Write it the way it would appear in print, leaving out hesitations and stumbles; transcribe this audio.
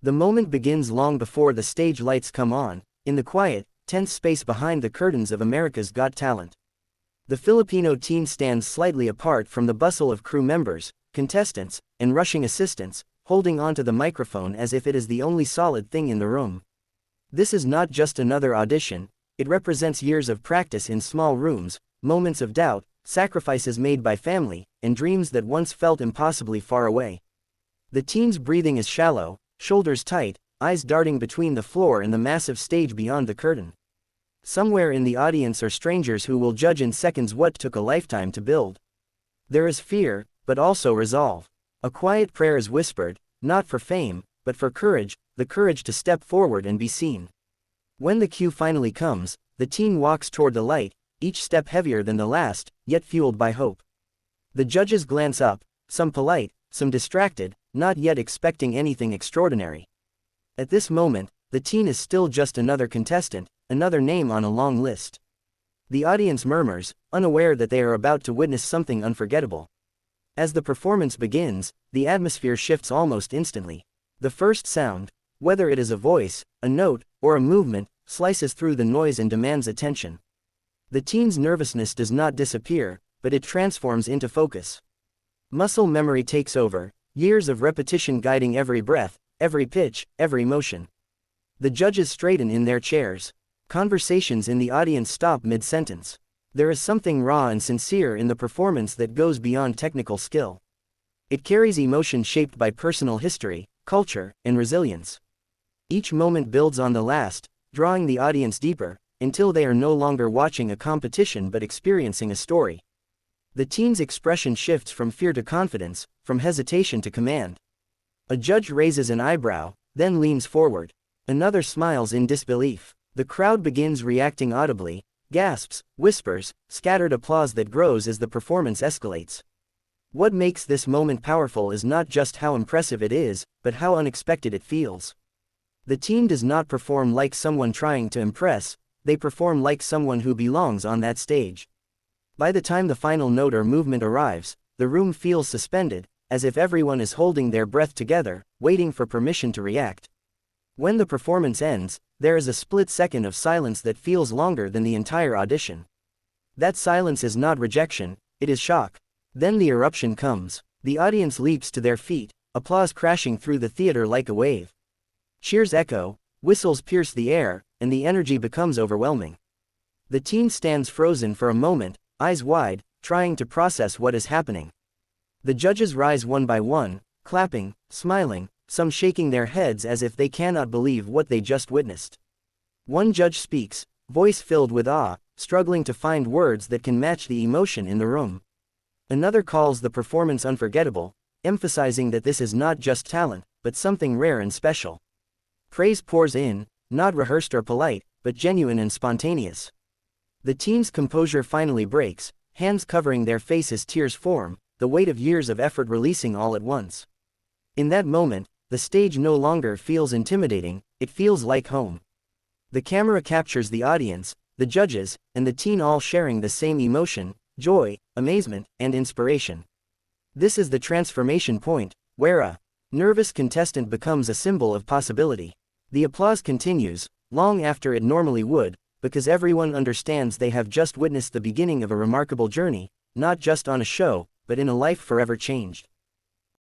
The moment begins long before the stage lights come on, in the quiet, tense space behind the curtains of America's Got Talent. The Filipino team stands slightly apart from the bustle of crew members, contestants, and rushing assistants, holding onto the microphone as if it is the only solid thing in the room. This is not just another audition, it represents years of practice in small rooms, moments of doubt, sacrifices made by family, and dreams that once felt impossibly far away. The team's breathing is shallow, shoulders tight, eyes darting between the floor and the massive stage beyond the curtain. Somewhere in the audience are strangers who will judge in seconds what took a lifetime to build. There is fear, but also resolve. A quiet prayer is whispered, not for fame, but for courage, the courage to step forward and be seen. When the cue finally comes, the team walks toward the light, each step heavier than the last, yet fueled by hope. The judges glance up, some polite, some distracted, not yet expecting anything extraordinary. At this moment, the teen is still just another contestant, another name on a long list. The audience murmurs, unaware that they are about to witness something unforgettable. As the performance begins, the atmosphere shifts almost instantly. The first sound, whether it is a voice, a note, or a movement, slices through the noise and demands attention. The teen's nervousness does not disappear, but it transforms into focus. Muscle memory takes over, years of repetition guiding every breath, every pitch, every motion. The judges straighten in their chairs. Conversations in the audience stop mid-sentence. There is something raw and sincere in the performance that goes beyond technical skill. It carries emotion shaped by personal history, culture, and resilience. Each moment builds on the last, drawing the audience deeper, until they are no longer watching a competition but experiencing a story. The teen's expression shifts from fear to confidence, from hesitation to command. A judge raises an eyebrow, then leans forward. Another smiles in disbelief. The crowd begins reacting audibly, gasps, whispers, scattered applause that grows as the performance escalates. What makes this moment powerful is not just how impressive it is, but how unexpected it feels. The team does not perform like someone trying to impress, they perform like someone who belongs on that stage. By the time the final note or movement arrives, the room feels suspended, as if everyone is holding their breath together, waiting for permission to react. When the performance ends, there is a split second of silence that feels longer than the entire audition. That silence is not rejection, it is shock. Then the eruption comes. The audience leaps to their feet, applause crashing through the theater like a wave. Cheers echo, whistles pierce the air, and the energy becomes overwhelming. The teen stands frozen for a moment, eyes wide, trying to process what is happening. The judges rise one by one, clapping, smiling, some shaking their heads as if they cannot believe what they just witnessed. One judge speaks, voice filled with awe, struggling to find words that can match the emotion in the room. Another calls the performance unforgettable, emphasizing that this is not just talent, but something rare and special. Praise pours in, not rehearsed or polite, but genuine and spontaneous. The team's composure finally breaks, hands covering their faces, tears form, the weight of years of effort releasing all at once. In that moment, the stage no longer feels intimidating, it feels like home. The camera captures the audience, the judges, and the teen all sharing the same emotion, joy, amazement, and inspiration. This is the transformation point, where a nervous contestant becomes a symbol of possibility. The applause continues, long after it normally would, because everyone understands they have just witnessed the beginning of a remarkable journey, not just on a show, but in a life forever changed.